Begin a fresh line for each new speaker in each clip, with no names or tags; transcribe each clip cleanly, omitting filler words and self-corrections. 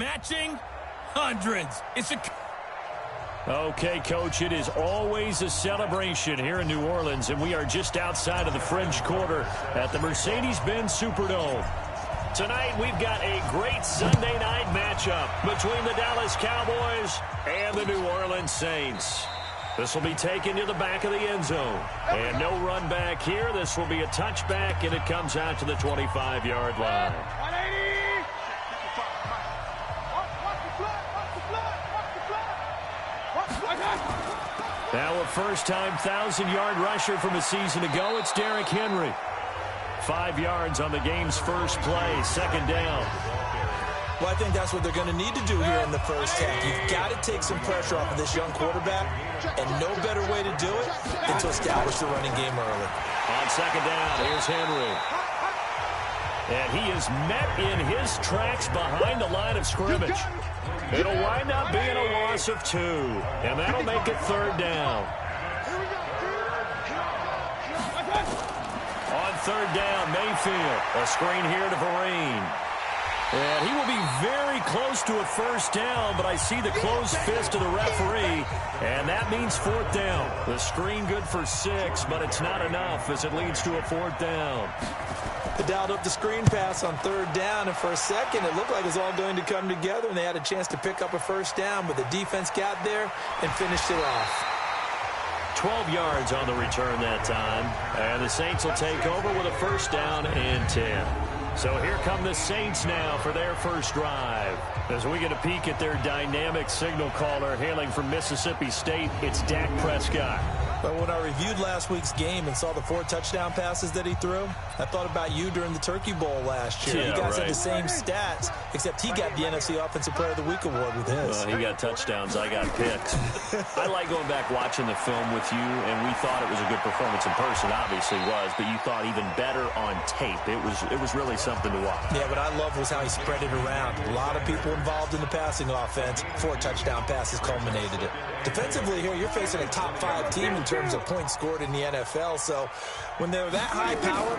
matching hundreds. It's a...
Okay, Coach, it is always a celebration here in New Orleans, and we are just outside of the French Quarter at the Mercedes-Benz Superdome. Tonight, we've got a great Sunday night matchup between the Dallas Cowboys and the New Orleans Saints. This will be taken to the back of the end zone. And no run back here. This will be a touchback, and it comes out to the 25-yard line. Now a first-time 1,000-yard rusher from a season ago. It's Derrick Henry. 5 yards on the game's first play, second down.
Well, I think that's what they're going to need to do here in the first half. You've got to take some pressure off of this young quarterback, and no better way to do it than to establish the running game early.
On second down, here's Henry. And he is met in his tracks behind the line of scrimmage. It'll wind up being a loss of 2, and that'll make it third down. On third down, Mayfield. A screen here to Vereen. And he will be very close to a first down, but I see the closed fist of the referee, and that means fourth down. The screen good for 6, but it's not enough as it leads to a fourth down.
They dialed up the screen pass on third down, and for a second it looked like it was all going to come together, and they had a chance to pick up a first down, but the defense got there and finished it off.
12 yards on the return that time, and the Saints will take over with a first down and 10. So here come the Saints now for their first drive. As we get a peek at their dynamic signal caller hailing from Mississippi State, it's Dak Prescott.
But when I reviewed last week's game and saw the 4 touchdown passes that he threw, I thought about you during the Turkey Bowl last year.
Yeah,
you guys
right.
had the same stats, except he got the NFC Offensive Player of the Week award with his.
He got touchdowns. I got picks. I like going back watching the film with you, and we thought it was a good performance in person. Obviously was, but you thought even better on tape. It was really something to watch.
Yeah, what I loved was how he spread it around. A lot of people involved in the passing offense. 4 touchdown passes culminated it. Defensively here, you're facing a top 5 team in terms of points scored in the NFL. So when they're that high power,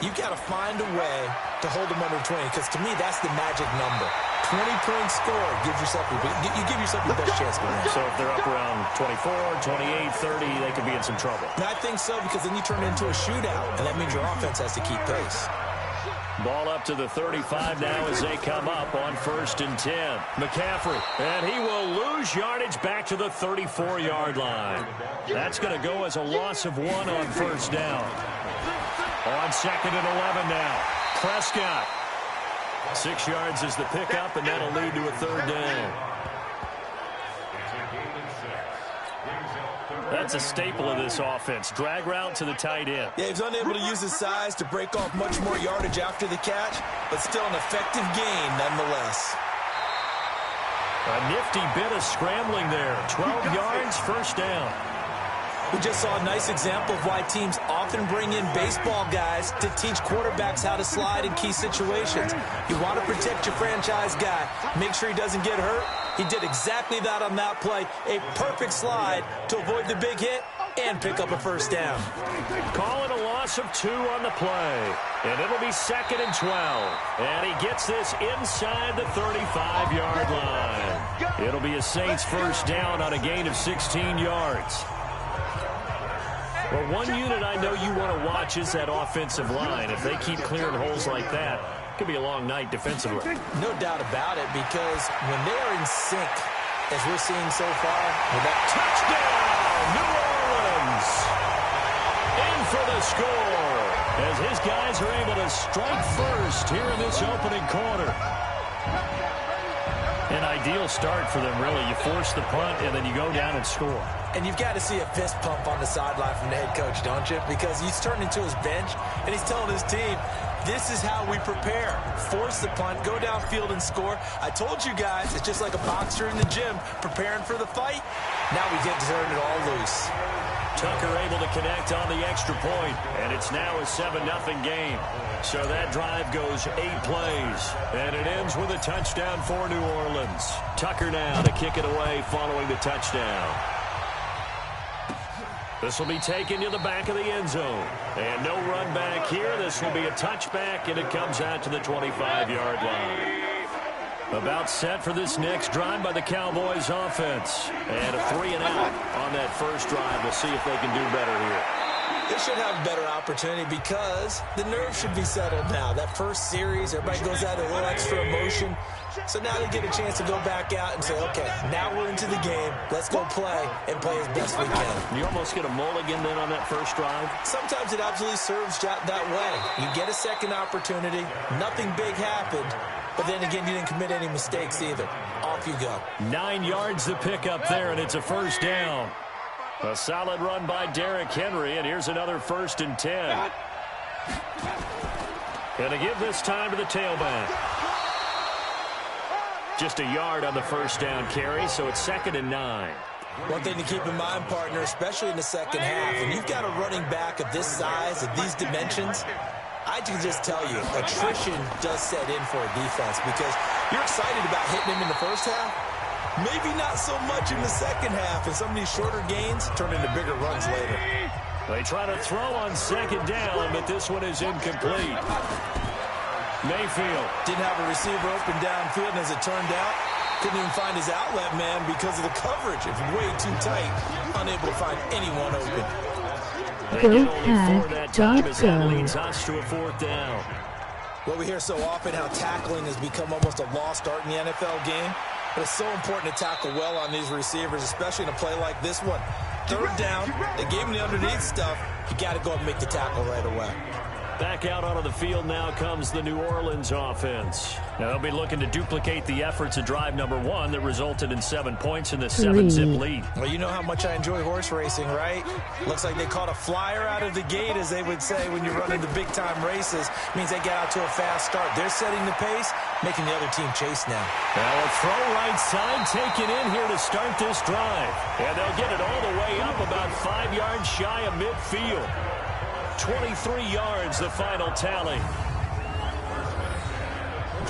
you've got to find a way to hold them under 20, because to me, that's the magic number. 20 points scored gives yourself you give yourself the best chance to win.
So if they're up around 24, 28, 30, they could be in some trouble.
And I think so, because then you turn it into a shootout, and that means your offense has to keep pace.
Ball up to the 35 now as they come up on 1st and 10. McCaffrey, and he will lose yardage back to the 34-yard line. That's going to go as a loss of 1 on first down. On 2nd and 11 now. Prescott. 6 yards is the pickup, and that'll lead to a third down. That's a staple of this offense. Drag route to the tight end.
Yeah, he was unable to use his size to break off much more yardage after the catch, but still an effective gain nonetheless.
A nifty bit of scrambling there. 12 yards, first down.
We just saw a nice example of why teams often bring in baseball guys to teach quarterbacks how to slide in key situations. You want to protect your franchise guy. Make sure he doesn't get hurt. He did exactly that on that play. A perfect slide to avoid the big hit and pick up a first down.
Call it a loss of 2 on the play. And it'll be 2nd and 12. And he gets this inside the 35-yard line. It'll be a Saints first down on a gain of 16 yards. Well, one unit I know you want to watch is that offensive line. If they keep clearing holes like that, it could be a long night defensively.
No doubt about it, because when they are in sync, as we're seeing so far, with that
touchdown, New Orleans in for the score, as his guys are able to strike first here in this opening quarter. An ideal start for them, really. You force the punt, and then you go down and score.
And you've got to see a fist pump on the sideline from the head coach, don't you? Because he's turning to his bench, and he's telling his team, this is how we prepare. Force the punt, go downfield and score. I told you guys, it's just like a boxer in the gym preparing for the fight. Now we get to turn it all loose.
Tucker able to connect on the extra point, and it's now a 7-0 game. So that drive goes 8 plays, and it ends with a touchdown for New Orleans. Tucker now to kick it away following the touchdown. This will be taken to the back of the end zone. And no run back here. This will be a touchback, and it comes out to the 25-yard line. About set for this next drive by the Cowboys offense. And a 3 and out on that first drive. We'll see if they can do better here.
They should have a better opportunity because the nerves should be settled now. That first series, everybody goes out with a little extra emotion. So now they get a chance to go back out and say, okay, now we're into the game. Let's go play and play as best we can.
You almost get a mulligan then on that first drive?
Sometimes it absolutely serves that way. You get a second opportunity. Nothing big happened. But then again, you didn't commit any mistakes either. Off you go.
9 yards to pick up there, and it's a first down. A solid run by Derrick Henry, and here's another 1st and 10. Gonna give this time to the tailback. Just a yard on the first down carry, so it's 2nd and 9.
One thing to keep in mind, partner, especially in the second half, when you've got a running back of this size, of these dimensions, I can just tell you, attrition does set in for a defense because you're excited about hitting him in the first half. Maybe not so much in the second half, and some of these shorter gains turn into bigger runs later.
They try to throw on 2nd down, but this one is incomplete. Mayfield
didn't have a receiver open downfield, and as it turned out, couldn't even find his outlet man because of the coverage. It's way too tight, unable to find anyone open.
They get only 4 that time as that leads us to a 4th down.
Well, we hear so often how tackling has become almost a lost art in the NFL game. But it's so important to tackle well on these receivers, especially in a play like this one. 3rd down, they gave him the underneath stuff. You got to go and make the tackle right away.
Back out onto the field now comes the New Orleans offense. Now they'll be looking to duplicate the efforts of drive number 1 that resulted in 7 points in the 7-zip lead.
Well, you know how much I enjoy horse racing, right? Looks like they caught a flyer out of the gate, as they would say when you're running the big-time races. Means they get out to a fast start. They're setting the pace, making the other team chase now.
Now a throw right side taken in here to start this drive. And they'll get it all the way up about 5 yards shy of midfield. 23 yards, the final tally.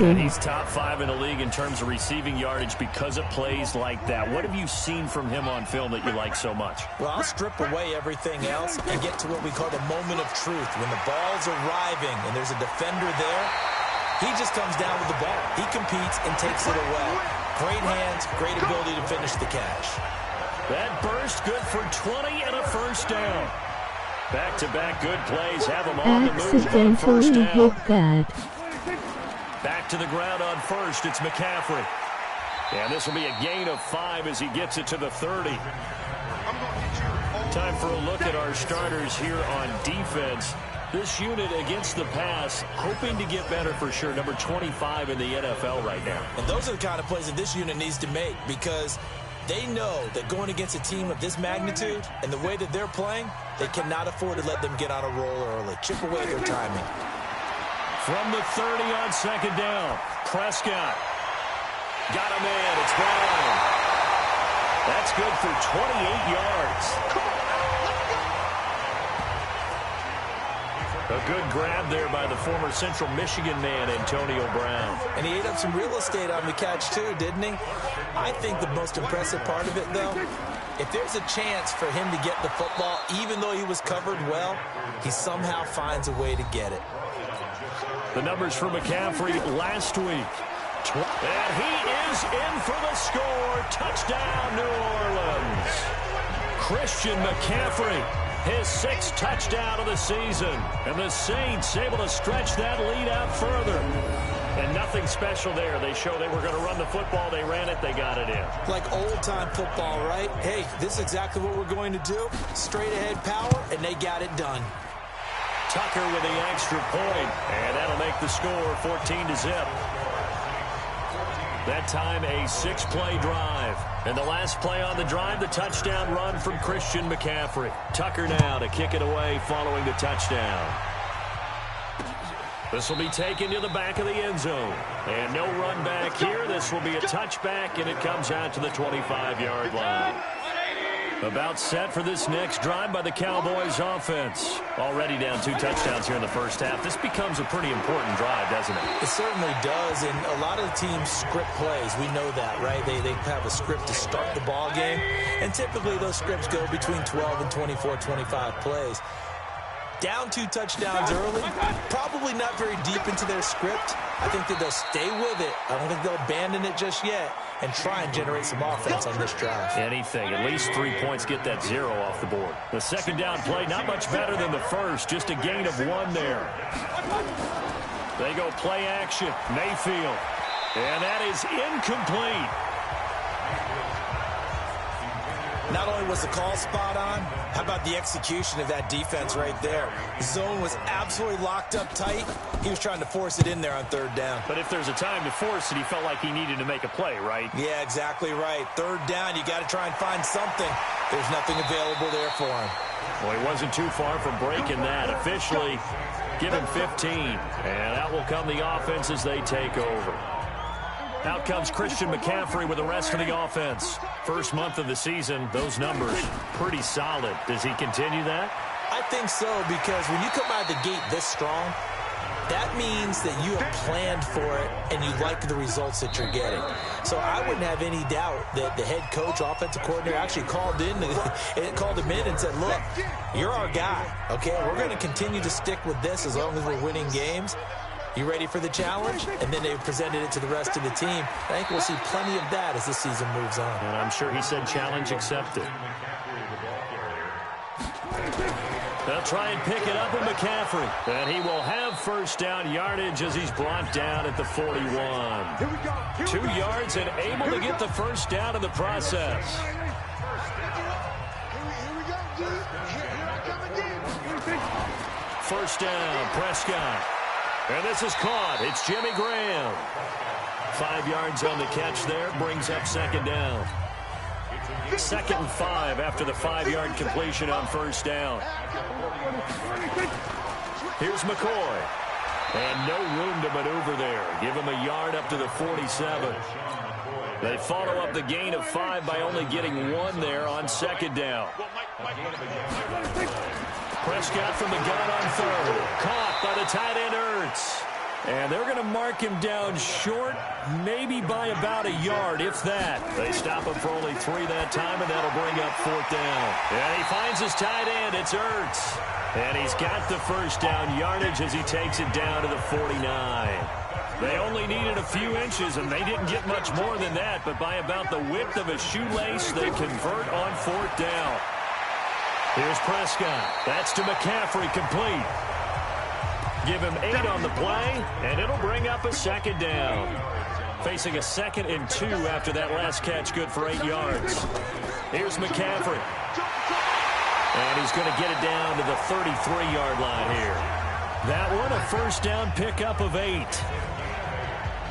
And he's top 5 in the league in terms of receiving yardage because of plays like that. What have you seen from him on film that you like so much?
Well, I'll strip away everything else and get to what we call the moment of truth. When the ball's arriving and there's a defender there, he just comes down with the ball. He competes and takes it away. Great hands, great ability to finish the catch.
That burst good for 20 and a first down. Back-to-back good plays have him on the move on first down. Back to the ground on first, it's McCaffrey. And this will be a gain of 5 as he gets it to the 30. Time for a look at our starters here on defense. This unit against the pass, hoping to get better for sure. Number 25 in the NFL right now.
And those are the kind of plays that this unit needs to make because they know that going against a team of this magnitude and the way that they're playing, they cannot afford to let them get on a roll early. Chip away their timing.
From the 30 on 2nd down, Prescott. Got him in. It's Brown. That's good for 28 yards. A good grab there by the former Central Michigan man, Antonio Brown.
And he ate up some real estate on the catch, too, didn't he? I think the most impressive part of it, though, if there's a chance for him to get the football, even though he was covered well, he somehow finds a way to get it.
The numbers for McCaffrey last week. And he is in for the score. Touchdown, New Orleans. Christian McCaffrey. His 6th touchdown of the season. And the Saints able to stretch that lead out further. And nothing special there. They show they were going to run the football. They ran it. They got it in.
Like old-time football, right? Hey, this is exactly what we're going to do. Straight-ahead power, and they got it done.
Tucker with the extra point. And that'll make the score 14-0. That time a 6-play drive. And the last play on the drive, the touchdown run from Christian McCaffrey. Tucker now to kick it away following the touchdown. This will be taken to the back of the end zone. And no run back here. This will be a touchback, and it comes out to the 25-yard line. About set for this next drive by the Cowboys offense. Already down 2 touchdowns here in the first half. This becomes a pretty important drive, doesn't it?
It certainly does, and a lot of the teams script plays. We know that, right? They have a script to start the ball game, and typically those scripts go between 12 and 24, 25 plays. Down 2 touchdowns early, probably not very deep into their script. I think that they'll stay with it. I don't think they'll abandon it just yet and try and generate some offense on this drive.
Anything. At least 3 points, get that 0 off the board. The second down play, not much better than the first. Just a gain of 1 there. They go play action. Mayfield. And that is incomplete.
Not only was the call spot on, how about the execution of that defense right there? The zone was absolutely locked up tight. He was trying to force it in there on 3rd down.
But if there's a time to force it, he felt like he needed to make a play, right?
Yeah, exactly right. 3rd down, you got to try and find something. There's nothing available there for him.
Well, he wasn't too far from breaking that. Officially, give him 15. And that will come the offense as they take over. Out comes Christian McCaffrey with the rest of the offense. First month of the season, those numbers pretty solid. Does he continue that?
I think so, because when you come out of the gate this strong, that means that you have planned for it and you like the results that you're getting. So I wouldn't have any doubt that the head coach, offensive coordinator, actually called him in and said, look, you're our guy, okay? We're going to continue to stick with this as long as we're winning games. You ready for the challenge? And then they presented it to the rest of the team. I think we'll see plenty of that as this season moves on.
And I'm sure he said challenge accepted. They'll try and pick it up with McCaffrey. And he will have first down yardage as he's brought down at the 41. 2 yards and able to get the first down in the process. First down, Prescott. And this is caught. It's Jimmy Graham. 5 yards on the catch there. Brings up second down. 2nd and 5 after the 5-yard completion on first down. Here's McCoy. And no room to maneuver there. Give him a yard up to the 47. They follow up the gain of 5 by only getting 1 there on second down. Prescott from the gun on 3rd. Caught by the tight end, Ertz. And they're going to mark him down short, maybe by about a yard, if that. They stop him for only 3 that time, and that'll bring up 4th down. And he finds his tight end. It's Ertz. And he's got the first down yardage as he takes it down to the 49. They only needed a few inches, and they didn't get much more than that. But by about the width of a shoelace, they convert on 4th down. Here's Prescott. That's to McCaffrey, complete. Give him 8 on the play, and it'll bring up a second down. Facing a 2nd and 2 after that last catch, good for 8 yards. Here's McCaffrey. And he's going to get it down to the 33-yard line here. That one, a first down pickup of 8.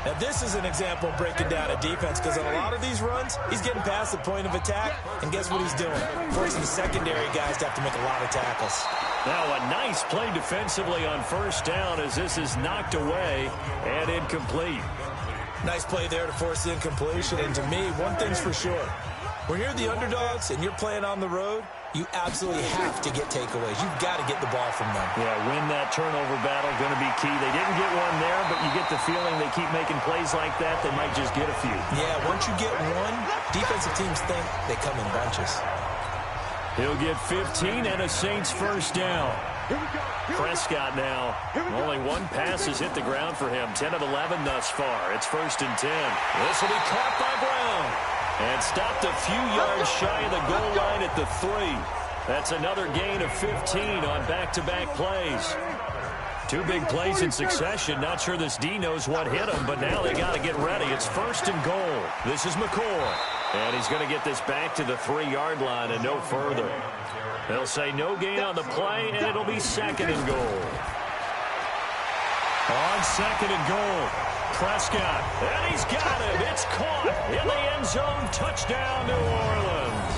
Now, this is an example of breaking down a defense, because on a lot of these runs, he's getting past the point of attack, and guess what he's doing? Forcing the secondary guys to have to make a lot of tackles.
Now, a nice play defensively on first down as this is knocked away and incomplete.
Nice play there to force the incompletion, and to me, one thing's for sure. When you're the underdogs and you're playing on the road, you absolutely have to get takeaways. You've got to get the ball from them.
Yeah, win that turnover battle, going to be key. They didn't get one there, but you get the feeling they keep making plays like that, they might just get a few.
Yeah, once you get one, defensive teams think they come in bunches.
He'll get 15 and a Saints first down. Prescott now. Only 1 pass has hit the ground for him. 10 of 11 thus far. It's 1st and 10. This will be caught by Brown. And stopped a few yards shy of the goal line at the 3. That's another gain of 15 on back-to-back plays. 2 big plays in succession. Not sure this D knows what hit him, but now they got to get ready. It's 1st and goal. This is McCoy. And he's going to get this back to the 3-yard line and no further. They'll say no gain on the play, and it'll be 2nd and goal. On 2nd and goal. Prescott, and he's got him. It's caught in the end zone. Touchdown, New Orleans.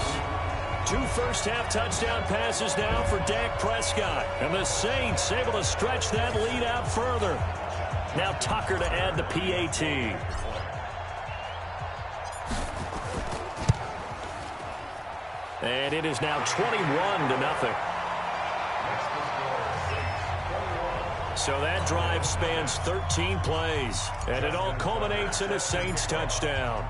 2 first-half touchdown passes now for Dak Prescott. And the Saints able to stretch that lead out further. Now Tucker to add the PAT. And it is now 21-0. So that drive spans 13 plays, and it all culminates in a Saints touchdown.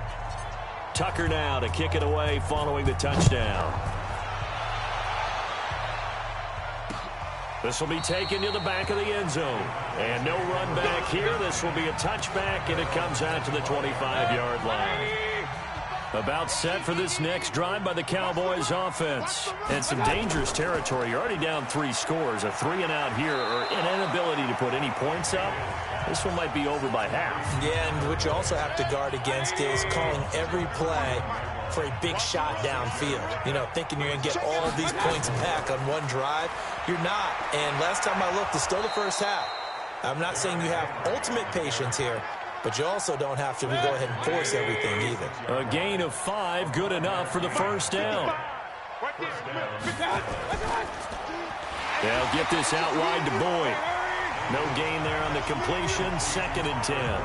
Tucker now to kick it away following the touchdown. This will be taken to the back of the end zone. And no run back here. This will be a touchback, and it comes out to the 25-yard line. About set for this next drive by the Cowboys offense. And some dangerous territory. You're already down 3 scores. A 3-and-out here, or an inability to put any points up. This one might be over by half. Yeah, and what you also have to guard against is calling every play for a big shot downfield. You know, thinking you're going to get all of these points back on one drive. You're not. And last time I looked, it's still the first half. I'm not saying you have ultimate patience here, but you also don't have to go ahead and force everything either. A gain of 5, good enough for the first down. They'll get this out wide to Boyd. No gain there on the completion, 2nd and 10.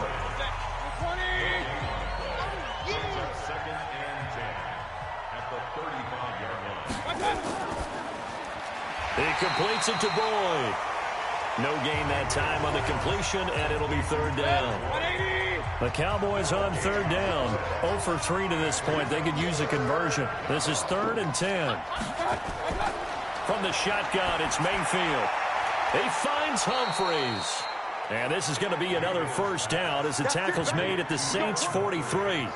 He completes it to Boyd. No gain that time on the completion, and it'll be 3rd down. The Cowboys on 3rd down. 0 for 3 to this point. They could use a conversion. This is 3rd and 10. From the shotgun, it's Mayfield. He finds Humphreys. And this is going to be another first down as the tackle's made at the Saints' 43.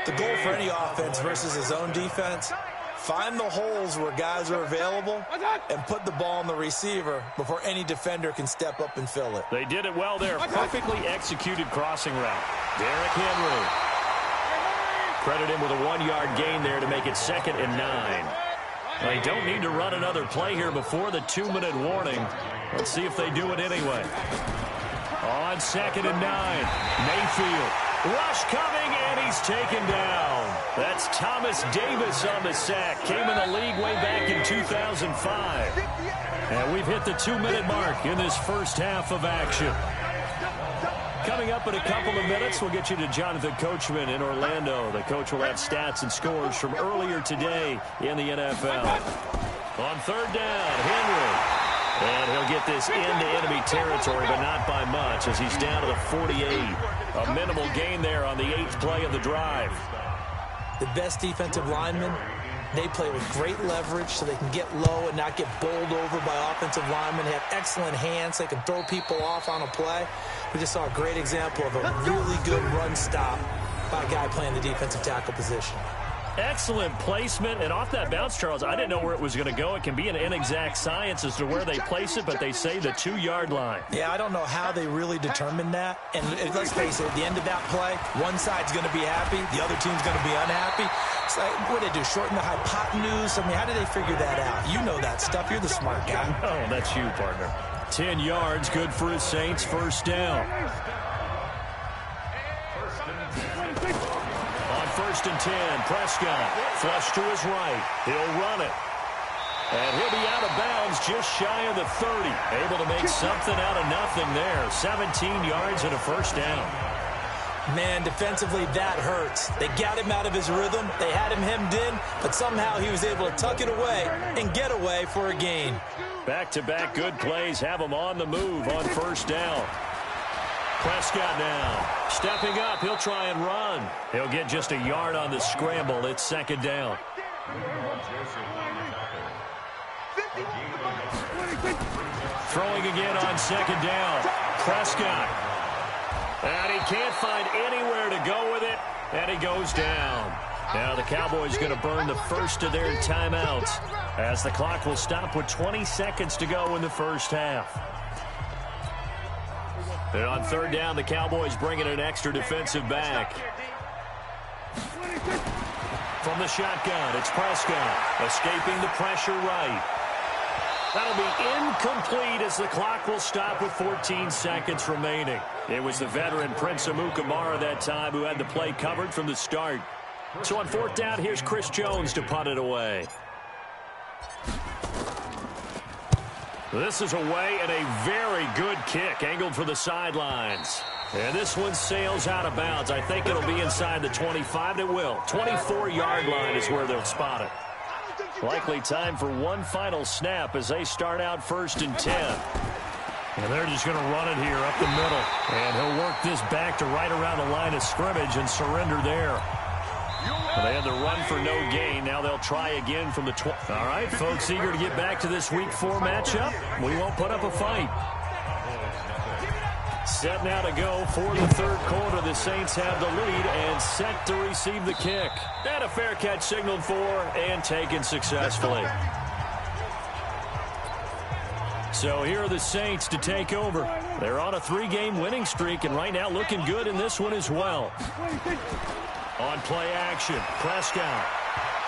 The goal for any offense versus his own defense, find the holes where guys are available and put the ball on the receiver before any defender can step up and fill it.
They did it well there. Perfectly executed crossing route. Derrick Henry. Credit him with a 1-yard gain there to make it 2nd and 9. They don't need to run another play here before the 2-minute warning. Let's see if they do it anyway. On 2nd and 9, Mayfield. Rush coming, and he's taken down. That's Thomas Davis on the sack. Came in the league way back in 2005. And we've hit the 2-minute mark in this first half of action. Coming up in a couple of minutes, we'll get you to Jonathan Coachman in Orlando. The coach will have stats and scores from earlier today in the NFL. On 3rd down, Henry. And he'll get this into enemy territory, but not by much, as he's down to the 48. A minimal gain there on the 8th play of the drive.
The best defensive linemen, they play with great leverage so they can get low and not get bowled over by offensive linemen. They have excellent hands. They can throw people off on a play. We just saw a great example of a really good run stop by a guy playing the defensive tackle position.
Excellent placement, and off that bounce, Charles, I didn't know where it was going to go. It can be an inexact science as to where they place it, but they say the 2-yard line.
Yeah, I don't know how they really determined that. And let's face it, at the end of that play, one side's going to be happy, the other team's going to be unhappy. It's like, what did they do, shorten the hypotenuse? I mean, how did they figure that out? You know that stuff. You're the smart guy.
Oh, that's you, partner. 10 yards, good for his Saints, first down. On 1st and 10, Prescott, flush to his right. He'll run it. And he'll be out of bounds just shy of the 30. Able to make something out of nothing there. 17 yards and a first down.
Man, defensively, that hurts. They got him out of his rhythm. They had him hemmed in, but somehow he was able to tuck it away and get away for a gain.
Back-to-back good plays have him on the move on first down. Prescott now stepping up. He'll try and run. He'll get just a yard on the scramble. It's 2nd down. Throwing again on 2nd down. Prescott. And he can't find anywhere to go with it. And he goes down. Now the Cowboys going to burn the first of their timeouts as the clock will stop with 20 seconds to go in the first half. And on 3rd down, the Cowboys bringing an extra defensive back. From the shotgun, it's Prescott escaping the pressure right. That'll be incomplete as the clock will stop with 14 seconds remaining. It was the veteran Prince Amukamara that time who had the play covered from the start. So on 4th down, here's Chris Jones to punt it away. This is away and a very good kick angled for the sidelines. And this one sails out of bounds. I think it'll be inside the 25. It will. 24-yard line is where they'll spot it. Likely time for one final snap as they start out 1st and 10. And they're just going to run it here up the middle. And he'll work this back to right around the line of scrimmage and surrender there. Well, they had the run for no gain. Now they'll try again from the 20. All right, folks, eager to get back to this Week 4 matchup. We won't put up a fight. Set now to go for the third quarter. The Saints have the lead and set to receive the kick. And a fair catch signaled for and taken successfully. So here are the Saints to take over. They're on a 3-game winning streak and right now looking good in this one as well. On play action, Prescott.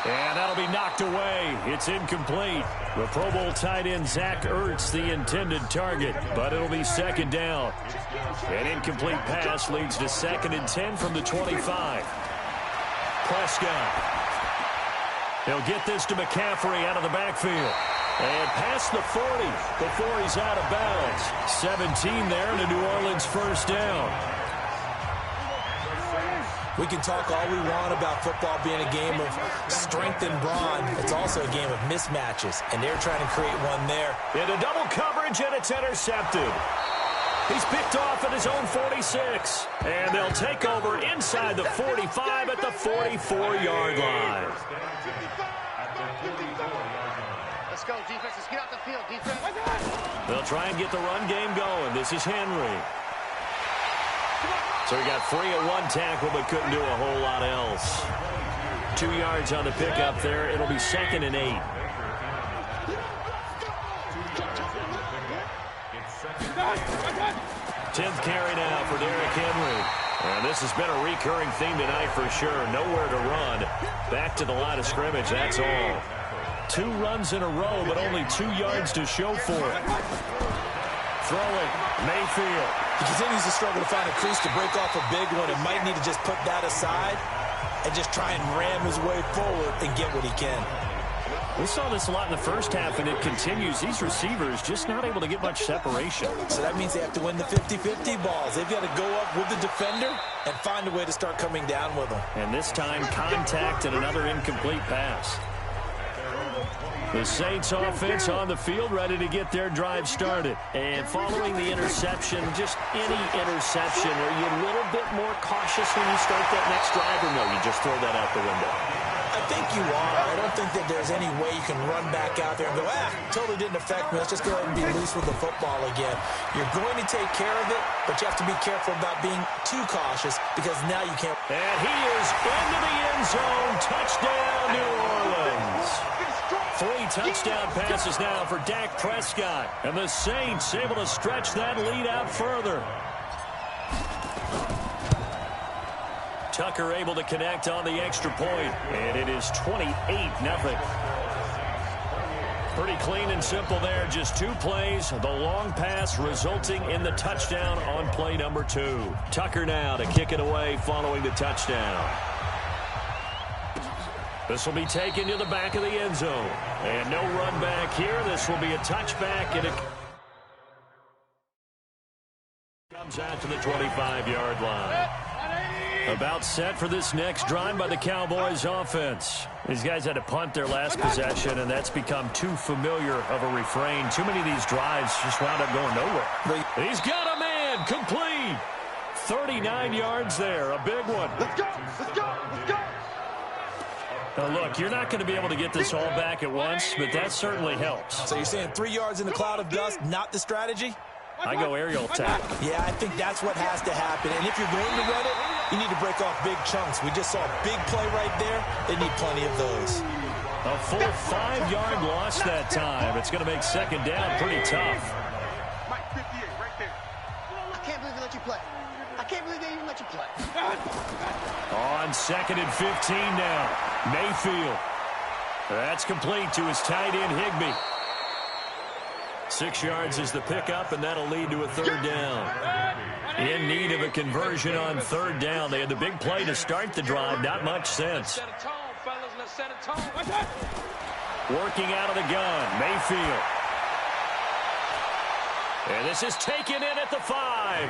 And that'll be knocked away. It's incomplete. The Pro Bowl tight end Zach Ertz the intended target, but it'll be second down. An incomplete pass leads to 2nd and 10 from the 25. Prescott. He'll get this to McCaffrey out of the backfield. And past the 40 before he's out of bounds. 17 there and a New Orleans first down.
We can talk all we want about football being a game of strength and brawn. It's also a game of mismatches, and they're trying to create one there.
Into double coverage, and it's intercepted. He's picked off at his own 46. And they'll take over inside the 45 at the 44-yard line.
Let's go, defense. Let's get out the field, defense.
They'll try and get the run game going. This is Henry. So he got free at one tackle, but couldn't do a whole lot else. 2 yards on the pickup there. It'll be 2nd and 8. Tenth carry now for Derrick Henry. And this has been a recurring theme tonight for sure. Nowhere to run. Back to the line of scrimmage, that's all. 2 runs in a row, but only 2 yards to show for it. Throwing, Mayfield.
He continues to struggle to find a crease to break off a big one and might need to just put that aside and just try and ram his way forward and get what he can.
We saw this a lot in the first half, and it continues. These receivers just not able to get much separation.
So that means they have to win the 50-50 balls. They've got to go up with the defender and find a way to start coming down with them.
And this time, contact and another incomplete pass. The Saints offense on the field, ready to get their drive started. And following the interception, just any interception, are you a little bit more cautious when you start that next drive, or no, you just throw that out the window?
I think you are. I don't think that there's any way you can run back out there and go, totally didn't affect me. Let's just go ahead and be loose with the football again. You're going to take care of it, but you have to be careful about being too cautious because now you can't.
And he is into the end zone. Touchdown, New Orleans. 3 touchdown passes now for Dak Prescott. And the Saints able to stretch that lead out further. Tucker able to connect on the extra point. And it is 28-0. Pretty clean and simple there. Just 2 plays. The long pass resulting in the touchdown on play number 2. Tucker now to kick it away following the touchdown. This will be taken to the back of the end zone. And no run back here. This will be a touchback. And it comes out to the 25-yard line. About set for this next drive by the Cowboys offense. These guys had to punt their last possession, and that's become too familiar of a refrain. Too many of these drives just wound up going nowhere. He's got a man complete. 39 yards there. A big one.
Let's go. Let's go. Let's go.
Now, look, you're not going to be able to get this all back at once, but that certainly helps.
So you're saying 3 yards in the cloud of dust, not the strategy?
I go aerial attack.
Yeah, I think that's what has to happen. And if you're going to run it, you need to break off big chunks. We just saw a big play right there. They need plenty of those.
A full 5-yard loss that time. It's going to make second down pretty tough.
Mike, 58, right there. I can't believe they let you play. I can't believe they even let you play.
On 2nd and 15 now. Mayfield. That's complete to his tight end, Higbee. 6 yards is the pickup, and that'll lead to a third down. In need of a conversion on third down. They had the big play to start the drive. Not much sense. Working out of the gun, Mayfield. And this is taken in at the 5.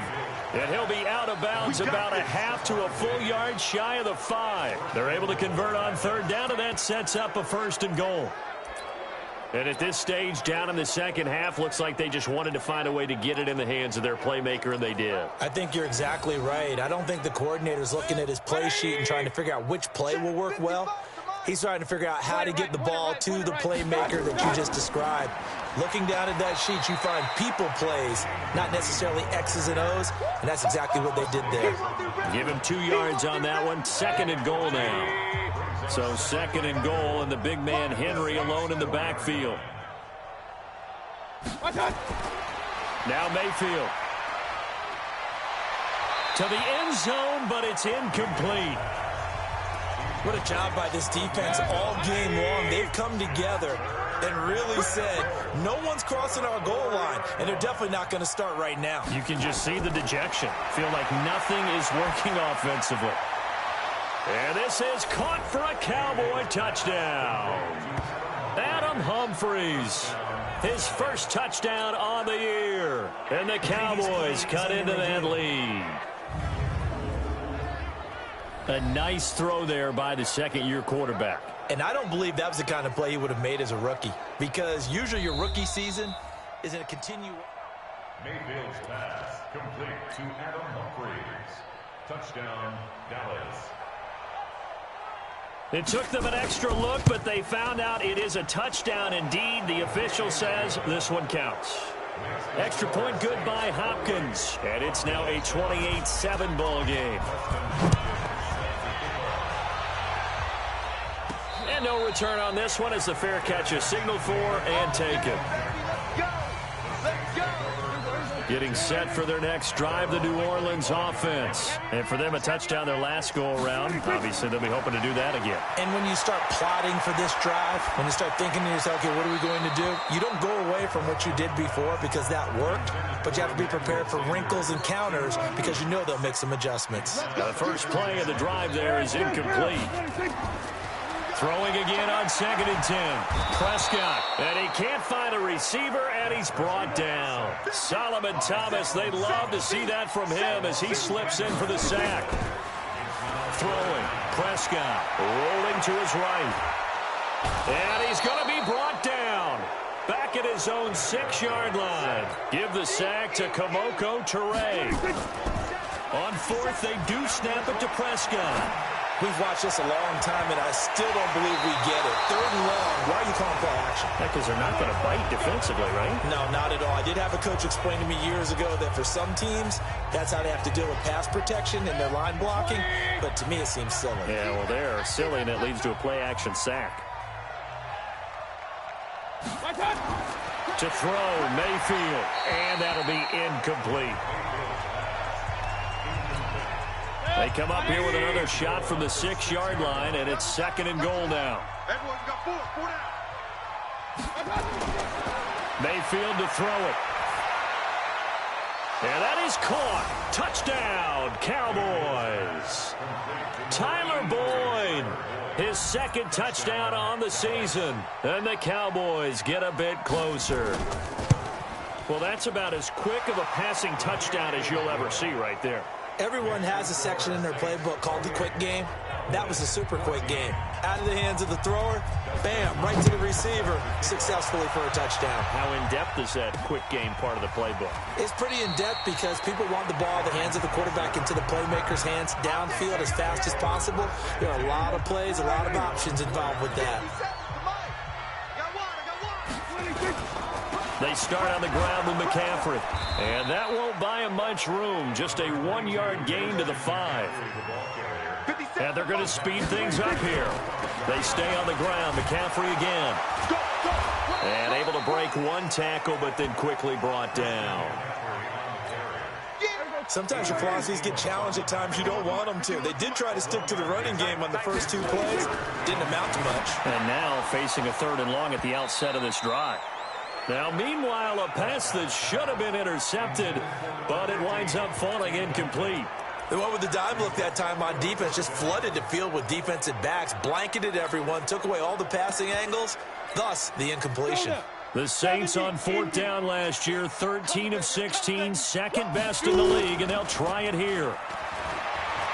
And he'll be out of bounds about a half to a full yard shy of the 5. They're able to convert on third down, and that sets up a 1st and goal. And at this stage, down in the second half, looks like they just wanted to find a way to get it in the hands of their playmaker, and they did.
I think you're exactly right. I don't think the coordinator's looking at his play sheet and trying to figure out which play will work well. He's trying to figure out how to get the ball to the playmaker that you just described. Looking down at that sheet, you find people plays, not necessarily X's and O's, and that's exactly what they did there.
Give him 2 yards on that one. 2nd and goal now. So 2nd and goal, and the big man Henry alone in the backfield. Now Mayfield. To the end zone, but it's incomplete.
What a job by this defense all game long. They've come together and really said, no one's crossing our goal line, and they're definitely not going to start right now.
You can just see the dejection. Feel like nothing is working offensively. And this is caught for a Cowboy touchdown. Adam Humphries, his first touchdown on the year. And the Cowboys cut into that lead. A nice throw there by the second-year quarterback.
And I don't believe that was the kind of play he would have made as a rookie, because usually your rookie season is in a continue.
Mayfield's pass complete to Adam Humphries. Touchdown, Dallas.
It took them an extra look, but they found out it is a touchdown indeed. The official says this one counts. Extra point good by Hopkins. And it's now a 28-7 ball game. And no return on this one as the fair catch is signaled for and taken. Getting set for their next drive, the New Orleans offense. And for them, a touchdown their last go-around. Obviously, they'll be hoping to do that again.
And when you start plotting for this drive, when you start thinking to yourself, okay, what are we going to do? You don't go away from what you did before because that worked, but you have to be prepared for wrinkles and counters because you know they'll make some adjustments.
The first play of the drive there is incomplete. Throwing again on 2nd and 10. Prescott, and he can't find a receiver, and he's brought down. Solomon Thomas, they'd love to see that from him as he slips in for the sack. Throwing, Prescott, rolling to his right. And he's going to be brought down. Back at his own 6-yard line. Give the sack to Kamoko Toure. On 4th, they do snap it to Prescott.
We've watched this a long time, and I still don't believe we get it. 3rd and long. Why are you calling play action?
Because they're not going to bite defensively, right?
No, not at all. I did have a coach explain to me years ago that for some teams, that's how they have to deal with pass protection and their line blocking. But to me, it seems silly.
Yeah, well, they're silly, and it leads to a play-action sack. To throw, Mayfield, and that'll be incomplete. They come up here with another shot from the 6-yard line, and it's 2nd and goal now.
Everyone's got 4 down.
Mayfield to throw it. And that is caught. Touchdown, Cowboys. Tyler Boyd, his 2nd touchdown on the season. And the Cowboys get a bit closer. Well, that's about as quick of a passing touchdown as you'll ever see right there.
Everyone has a section in their playbook called the quick game. That was a super quick game. Out of the hands of the thrower, bam, right to the receiver, successfully for a touchdown.
How in-depth is that quick game part of the playbook?
It's pretty in-depth because people want the ball in the hands of the quarterback into the playmaker's hands downfield as fast as possible. There are a lot of plays, a lot of options involved with that.
They start on the ground with McCaffrey. And that won't buy him much room. Just a 1-yard gain to the 5. And they're going to speed things up here. They stay on the ground. McCaffrey again. And able to break one tackle, but then quickly brought down.
Sometimes your philosophies get challenged at times you don't want them to. They did try to stick to the running game on the first 2 plays. Didn't amount to much.
And now facing a 3rd and long at the outset of this drive. Now, meanwhile, a pass that should have been intercepted, but it winds up falling incomplete.
The one with the dime look that time on defense just flooded the field with defensive backs, blanketed everyone, took away all the passing angles, thus the incompletion.
The Saints on 4th down last year, 13 of 16, 2nd best in the league, and they'll try it here.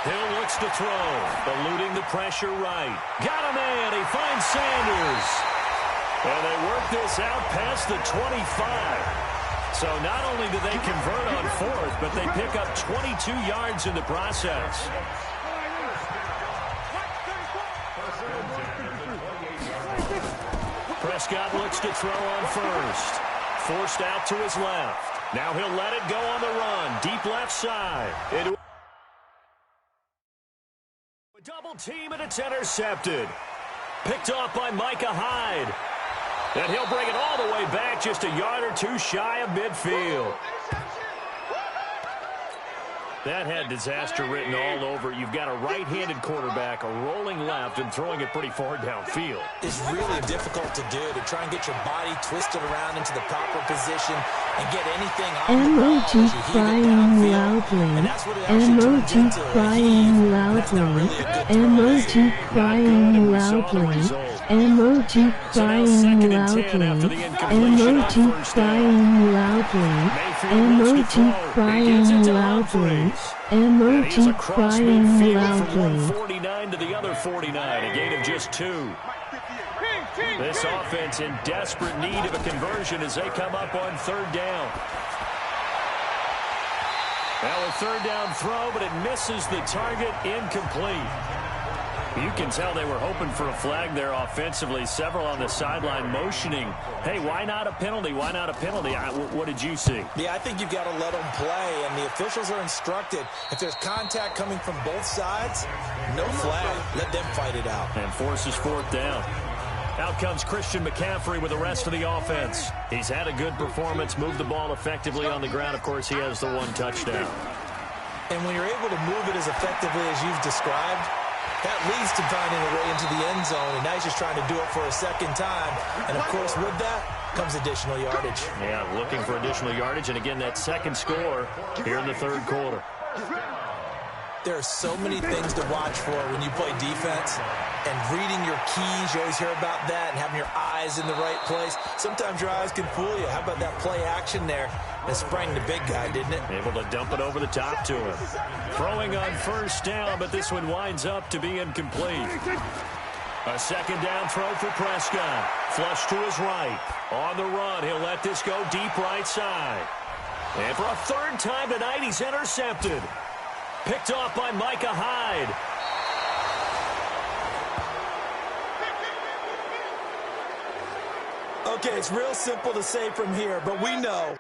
Hill looks to throw, eluding the pressure right. Got a man, he finds Sanders. And they work this out past the 25. So not only do they convert on fourth, but they pick up 22 yards in the process. Prescott looks to throw on first. Forced out to his left. Now he'll let it go on the run. Deep left side. A double team, and it's intercepted. Picked off by Micah Hyde. And he'll bring it all the way back just a yard or two shy of midfield. That had disaster written all over it. You've got a right-handed quarterback, a rolling left, and throwing it pretty far downfield.
It's really difficult to do, to try and get your body twisted around into the proper position and get anything on the ball as you heave it downfield. And that's what it actually turns into.
Crying loudly. Emoji crying loudly. Emoji crying loudly. Emoji crying loudly. Emoji crying loudly. Emoji crying loudly.
49 to the other 49, a gain of just 2. This offense in desperate need of a conversion as they come up on third down. Now a third down throw, but it misses the target, incomplete. You can tell they were hoping for a flag there offensively. Several on the sideline motioning, hey, why not a penalty? Why not a penalty? What did you see?
Yeah, I think you've got to let them play, and the officials are instructed. If there's contact coming from both sides, no flag. Let them fight it out.
And forces fourth down. Out comes Christian McCaffrey with the rest of the offense. He's had a good performance, moved the ball effectively on the ground. Of course, he has the one touchdown.
And when you're able to move it as effectively as you've described, that leads to finding a way into the end zone, and now he's just trying to do it for a second time. And, of course, with that comes additional yardage.
Yeah, looking for additional yardage, and, again, that second score here in the third quarter.
There are so many things to watch for when you play defense, and reading your keys, you always hear about that, and having your eyes in the right place. Sometimes your eyes can fool you. How about that play action there? That sprang the big guy, didn't it?
Able to dump it over the top to him. Throwing on first down, but this one winds up to be incomplete. A second down throw for Prescott. Flush to his right. On the run, he'll let this go deep right side. And for a third time tonight, he's intercepted. Picked off by Micah Hyde.
Okay, it's real simple to say from here, but we know.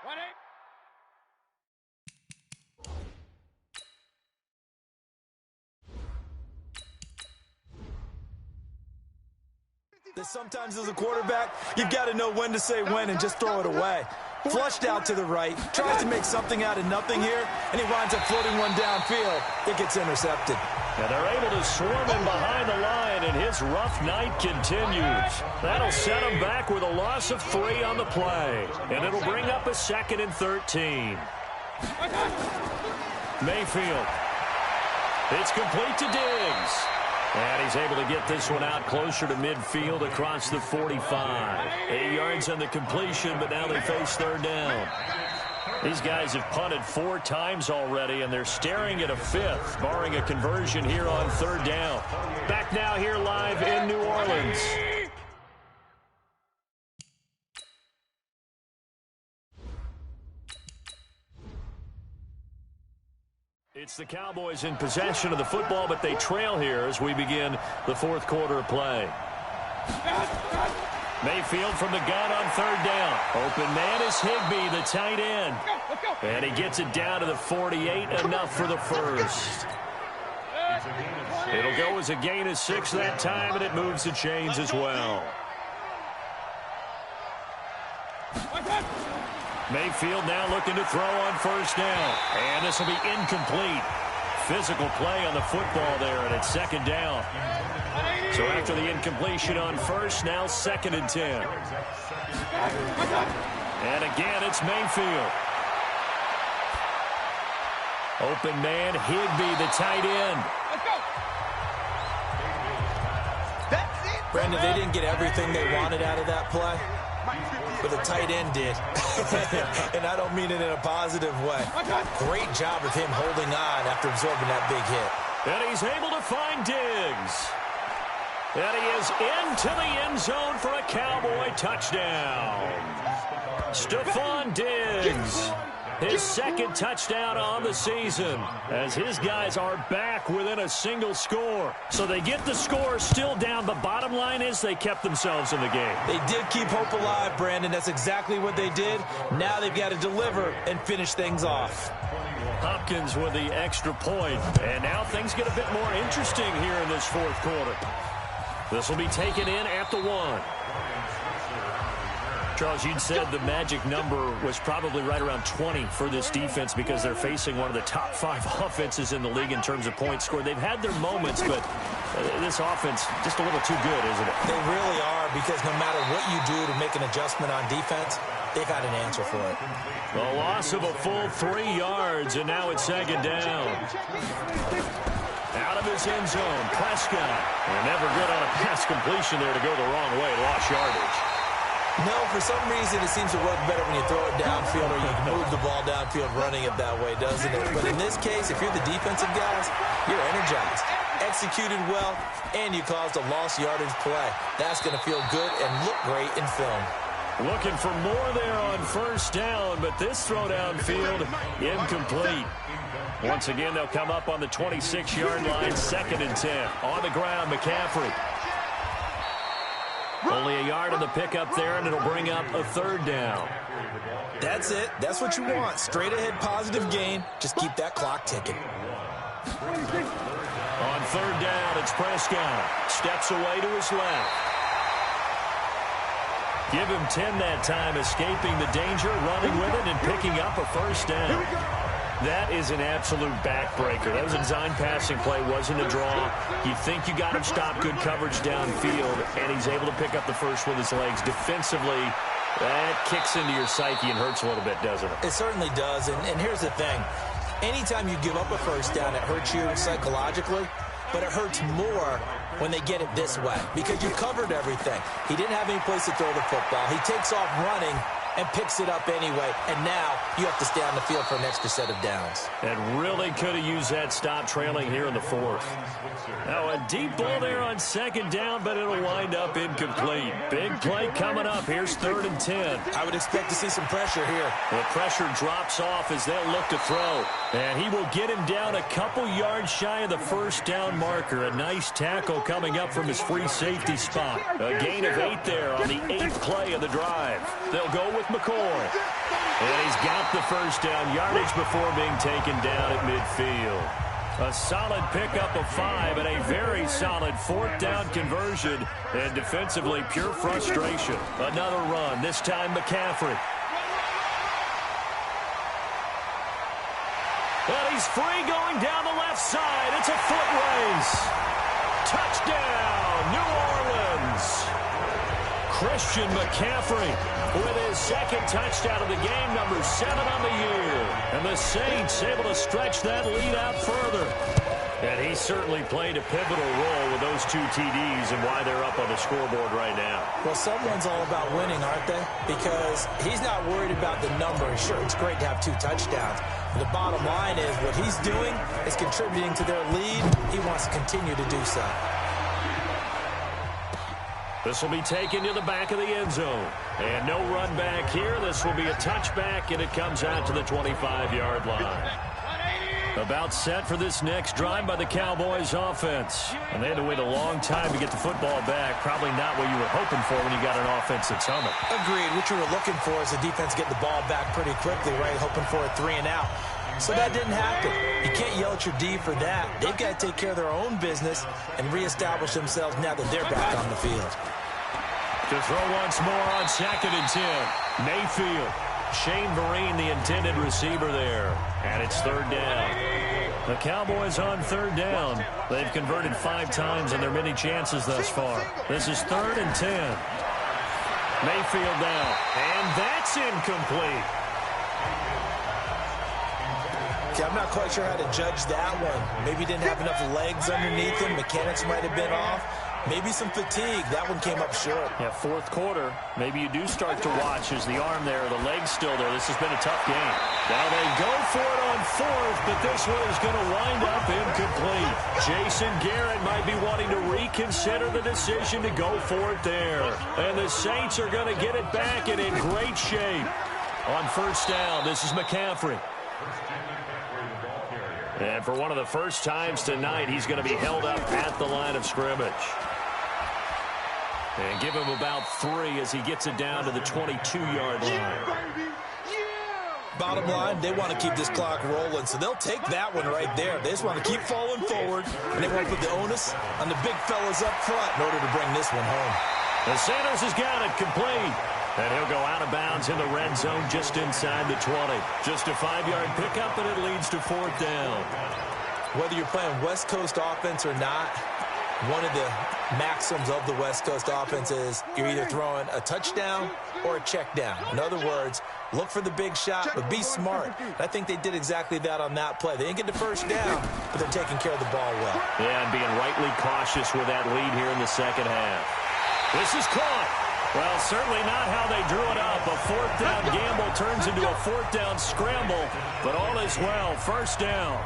That sometimes as a quarterback, you've got to know when to say when and just throw it away. Flushed out to the right, tries to make something out of nothing here, and he winds up floating one downfield. It gets intercepted.
And they're able to swarm him behind the line, and his rough night continues. That'll set him back with a loss of 3 on the play. And it'll bring up a 2nd and 13. Mayfield. It's complete to Diggs. And he's able to get this one out closer to midfield across the 45. 8 yards on the completion, but now they face third down. These guys have punted 4 times already, and they're staring at a 5th, barring a conversion here on third down. Back now here live in New Orleans. It's the Cowboys in possession of the football, but they trail here as we begin the fourth quarter of play. Mayfield from the gun on third down. Open man is Higbee, the tight end. And he gets it down to the 48, enough for the first. It'll go as a gain of 6 that time, and it moves the chains as well. Mayfield now looking to throw on first down. And this will be incomplete. Physical play on the football there, and it's second down. So after the incompletion on first, now 2nd and 10. And again, it's Mayfield. Open man, Higbee, the tight end.
Brandon, they didn't get everything they wanted out of that play, but the tight end did. And I don't mean it in a positive way. Great job of him holding on after absorbing that big hit.
And he's able to find Diggs. And he is into the end zone for a Cowboy touchdown. Stephon Diggs, his second touchdown on the season, as his guys are back within a single score. So they get the score still down, but bottom line is they kept themselves in the game.
They did keep hope alive, Brandon. That's exactly what they did. Now they've got to deliver and finish things off.
Hopkins with the extra point, and now things get a bit more interesting here in this fourth quarter. This will be taken in at the 1. Charles, you'd said the magic number was probably right around 20 for this defense because they're facing one of the top 5 offenses in the league in terms of points scored. They've had their moments, but this offense just a little too good, isn't it?
They really are, because no matter what you do to make an adjustment on defense, they've got an answer for it.
A loss of a full 3 yards, and now it's second down. Out of his end zone, Prescott. And never good on a pass completion there to go the wrong way. Lost yardage.
No, for some reason it seems to work better when you throw it downfield or you move the ball downfield running it that way, doesn't it? But in this case, if you're the defensive guys, you're energized, executed well, and you caused a lost yardage play. That's going to feel good and look great in film.
Looking for more there on first down, but this throw downfield incomplete. Once again, they'll come up on the 26-yard line, 2nd and 10. On the ground, McCaffrey. Only a yard on the pickup there, and it'll bring up a 3rd down.
That's it. That's what you want. Straight ahead positive gain. Just keep that clock ticking.
On 3rd down, it's Prescott. Steps away to his left. Give him 10 that time, escaping the danger, running with it, and picking up a 1st down. That is an absolute backbreaker. That was a design passing play, wasn't a draw. You think you got him stopped, good coverage downfield, and he's able to pick up the first with his legs. Defensively, that kicks into your psyche and hurts a little bit, doesn't it?
It certainly does, and here's the thing. Anytime you give up a 1st down, it hurts you psychologically, but it hurts more when they get it this way because you covered everything. He didn't have any place to throw the football. He takes off running and picks it up anyway, and now you have to stay on the field for an extra set of downs.
And really could have used that stop trailing here in the 4th. Now a deep ball there on 2nd down, but it'll wind up incomplete. Big play coming up. Here's 3rd and 10.
I would expect to see some pressure here.
The pressure drops off as they'll look to throw. And he will get him down a couple yards shy of the 1st down marker. A nice tackle coming up from his free safety spot. A gain of 8 there on the 8th play of the drive. They'll go with McCoy. And he's got the 1st down yardage before being taken down at midfield. A solid pickup of 5 and a very solid 4th down conversion. And defensively, pure frustration. Another run, this time McCaffrey. And he's free going down the left side. It's a foot race. Touchdown, New Orleans. Christian McCaffrey with his 2nd touchdown of the game, number 7 on the year. And the Saints able to stretch that lead out further. And he certainly played a pivotal role with those 2 TDs and why they're up on the scoreboard right now.
Well, someone's all about winning, aren't they? Because he's not worried about the number. Sure, it's great to have 2 touchdowns. But the bottom line is what he's doing is contributing to their lead. He wants to continue to do so.
This will be taken to the back of the end zone. And no run back here. This will be a touchback, and it comes out to the 25-yard line. About set for this next drive by the Cowboys offense. And they had to wait a long time to get the football back. Probably not what you were hoping for when you got an offense that's humming.
Agreed. What you were looking for is the defense getting the ball back pretty quickly, right? Hoping for a 3 and out. So that didn't happen. You can't yell at your D for that. They've got to take care of their own business and reestablish themselves now that they're back on the field.
To throw once more on 2nd and 10. Mayfield. Shane Vereen, the intended receiver there. And it's 3rd down. The Cowboys on 3rd down. They've converted 5 times in their many chances thus far. This is 3rd and 10. Mayfield down. And that's incomplete.
Okay, I'm not quite sure how to judge that one. Maybe he didn't have enough legs underneath him. Mechanics might have been off. maybe some fatigue. That one came up short.
Yeah, fourth quarter, maybe you do start to watch as the arm there, the leg's still there. This has been a tough game. Now they go for it on fourth, but this one is going to wind up incomplete. Jason Garrett might be wanting to reconsider the decision to go for it there. And the Saints are going to get it back and in great shape. On first down, this is McCaffrey. And for one of the first times tonight, he's going to be held up at the line of scrimmage. And give him about 3 as he gets it down to the 22-yard line.
Bottom line, they want to keep this clock rolling, so they'll take that one right there. They just want to keep falling forward, and they want to put the onus on the big fellas up front in order to bring this one home.
The Sanders has got it complete. And he'll go out of bounds in the red zone just inside the 20. Just a 5-yard pickup, and it leads to fourth down.
Whether you're playing West Coast offense or not, one of the maxims of the West Coast offense is you're either throwing a touchdown or a check down. In other words, look for the big shot, but be smart. I think they did exactly that on that play. They didn't get the first down, but they're taking care of the ball well.
Yeah, and being rightly cautious with that lead here in the second half. This is caught. Well, certainly not how they drew it up. A fourth down gamble turns into a fourth down scramble, but all is well. First down.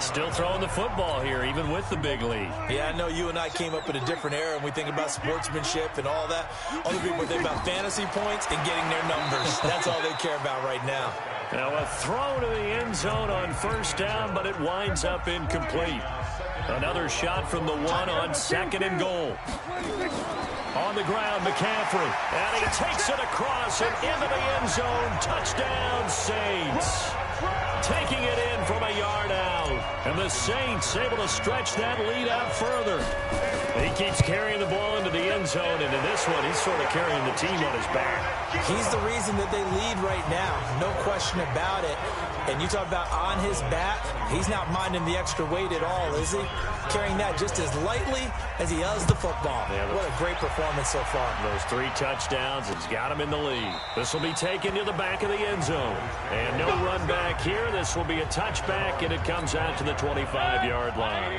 Still throwing the football here, even with the big lead.
Yeah, I know you and I came up in a different era, and we think about sportsmanship and all that. Other people think about fantasy points and getting their numbers. That's all they care about right now.
Now a throw to the end zone on first down, but it winds up incomplete. Another shot from the 1 on second and goal. On the ground, McCaffrey. And he takes it across and into the end zone. Touchdown, Saints. Taking it in from a yard out. And the Saints able to stretch that lead out further. He keeps carrying the ball into the end zone. And in this one, he's sort of carrying the team on his back.
He's the reason that they lead right now. No question about it. And you talk about on his back, he's not minding the extra weight at all, is he? Carrying that just as lightly as he does the football. Yeah, what a great performance so far.
Those 3 touchdowns, it's got him in the lead. This will be taken to the back of the end zone. And no run back here. This will be a touchback, and it comes out to the 25-yard line.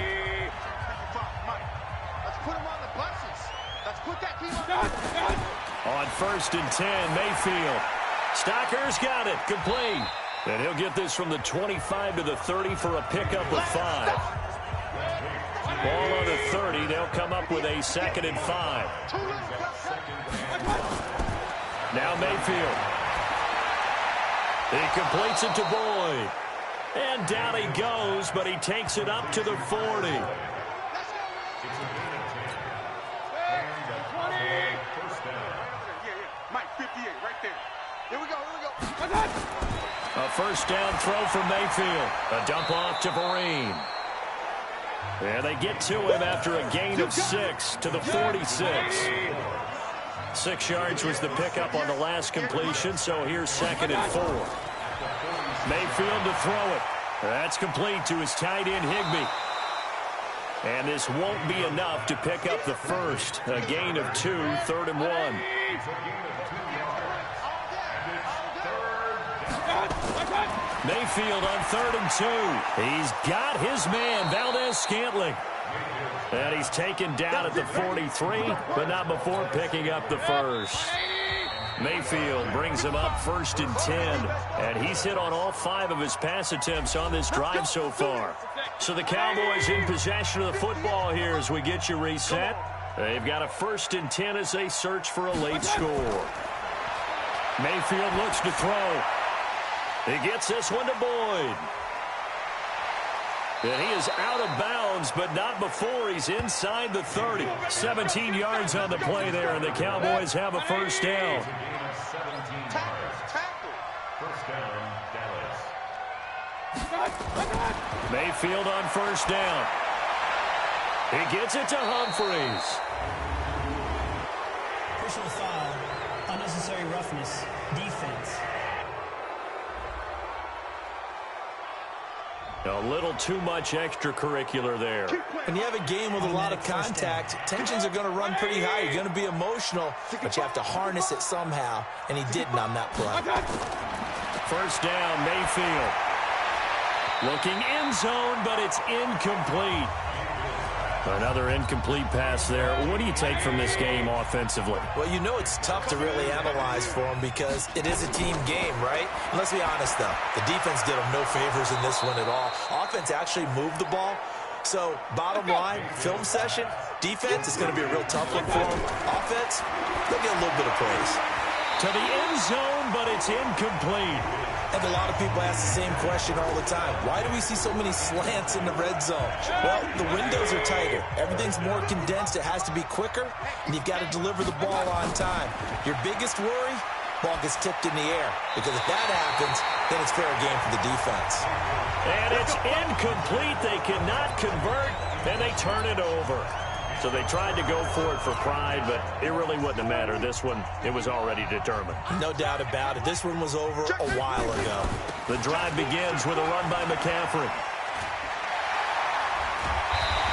Let's put him on the buses. Let's put that team on.
On first and 10, Mayfield. Stocker's got it, complete. And he'll get this from the 25 to the 30 for a pickup of 5. Ball on the 30. They'll come up with a 2nd and 5. Now Mayfield. He completes it to Boyd. And down he goes, but he takes it up to the 40.
Mike, 58, right there. Here we go.
A first down throw from Mayfield. A dump off to Vereen. And they get to him after a gain of 6 to the 46. 6 yards was the pickup on the last completion, so here's 2nd and 4. Mayfield to throw it. That's complete to his tight end, Higbee. And this won't be enough to pick up the first. A gain of 2, 3rd and 1. Mayfield on 3rd and 2. He's got his man, Valdez-Scantling. And he's taken down at the 43, but not before picking up the first. Mayfield brings him up 1st and 10, and he's hit on all 5 of his pass attempts on this drive so far. So the Cowboys in possession of the football here as we get you reset. They've got a 1st and 10 as they search for a late score. Mayfield looks to throw. He gets this one to Boyd. And he is out of bounds, but not before he's inside the 30. 17 yards on the play there, and the Cowboys have a first down.
First down, Dallas.
Mayfield on first down. He gets it to Humphreys.
Personal foul, unnecessary roughness, defense.
A little too much extracurricular there.
When you have a game with a lot of contact, tensions are going to run pretty high. You're going to be emotional, but you have to harness it somehow, and he didn't on that play.
First down, Mayfield. Looking end zone, but it's incomplete. Another incomplete pass there. What do you take from this game offensively?
Well, you know it's tough to really analyze for them because it is a team game, right? And let's be honest, though. The defense did them no favors in this one at all. Offense actually moved the ball. So, bottom line, film session, defense is going to be a real tough one for them. Offense, they'll get a little bit of praise.
To the end zone, but it's incomplete.
And a lot of people ask the same question all the time. Why do we see so many slants in the red zone? Well, the windows are tighter. Everything's more condensed. It has to be quicker, and you've got to deliver the ball on time. Your biggest worry, ball gets tipped in the air. Because if that happens, then it's fair game for the defense.
And it's incomplete. They cannot convert, and they turn it over. So they tried to go for it for pride, but it really wouldn't have mattered. This one, it was already determined.
No doubt about it. This one was over a while ago.
The drive begins with a run by McCaffrey.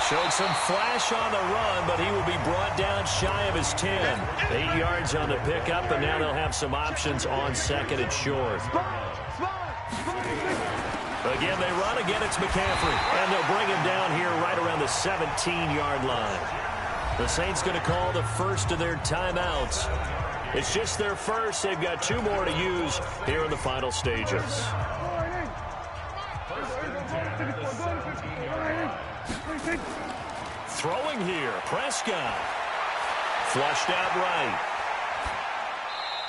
Showed some flash on the run, but he will be brought down shy of his 10. 8 yards on the pickup, and now they'll have some options on second and short. Again, they run. Again, it's McCaffrey. And they'll bring him down here right around the 17-yard line. The Saints going to call the first of their timeouts. It's just their first. They've got 2 more to use here in the final stages. Throwing here, Prescott. Flushed out right.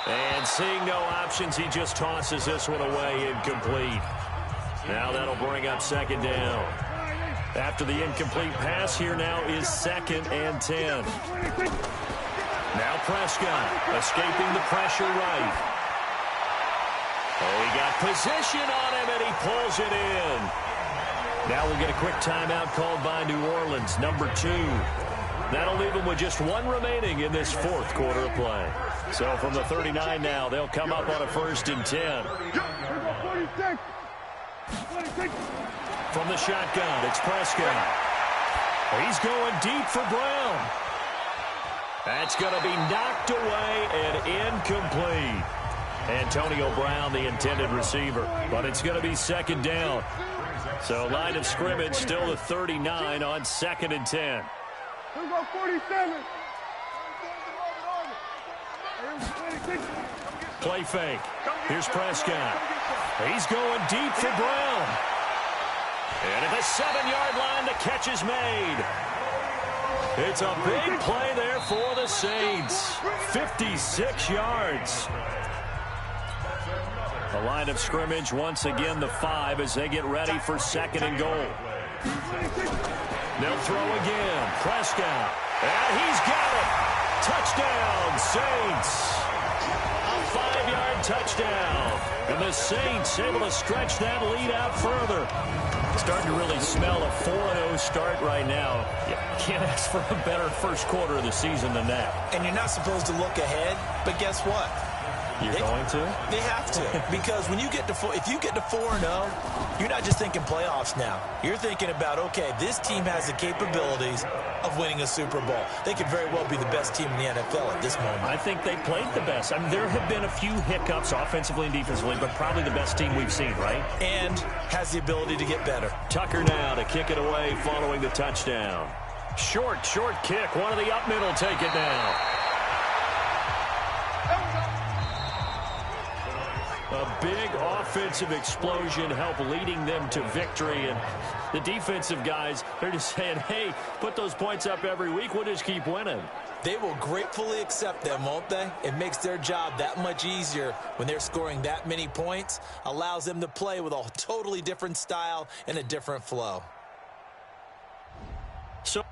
And seeing no options, he just tosses this one away, incomplete. Now that'll bring up second down. After the incomplete pass, here now is 2nd and 10. Now Prescott escaping the pressure right. Oh, he got position on him, and he pulls it in. Now we'll get a quick timeout called by New Orleans, number 2. That'll leave them with just 1 remaining in this 4th quarter of play. So from the 39 now, they'll come up on a 1st and 10. From the shotgun, it's Prescott. He's going deep for Brown. That's going to be knocked away and incomplete. Antonio Brown, the intended receiver. But it's going to be 2nd down. So line of scrimmage still the 39 on 2nd and 10. Play fake. Here's Prescott. He's going deep for Brown. And at the 7-yard line, the catch is made. It's a big play there for the Saints. 56 yards. The line of scrimmage, once again, the 5 as they get ready for 2nd and goal. They'll throw again. Prescott. And he's got it. Touchdown, Saints. A 5-yard touchdown. And the Saints able to stretch that lead out further. Starting to really smell a 4-0 start right now. You can't ask for a better first quarter of the season than that.
And you're not supposed to look ahead, but guess what?
You're going to?
They have to. Because when you get to if you get to 4-0, you're not just thinking playoffs now. You're thinking about, okay, this team has the capabilities of winning a Super Bowl. They could very well be the best team in the NFL at this moment.
I think they played the best. I mean, there have been a few hiccups offensively and defensively, but probably the best team we've seen, right?
And has the ability to get better.
Tucker now to kick it away following the touchdown. Short kick. One of the up middle take it down. A big offensive explosion helped leading them to victory. And the defensive guys, they're just saying, hey, put those points up every week. We'll just keep winning.
They will gratefully accept them, won't they? It makes their job that much easier when they're scoring that many points. Allows them to play with a totally different style and a different flow.
So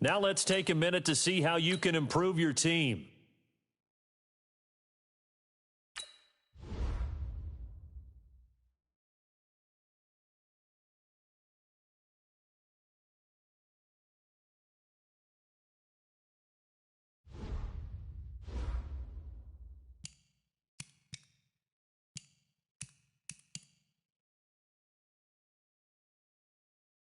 now let's take a minute to see how you can improve your team.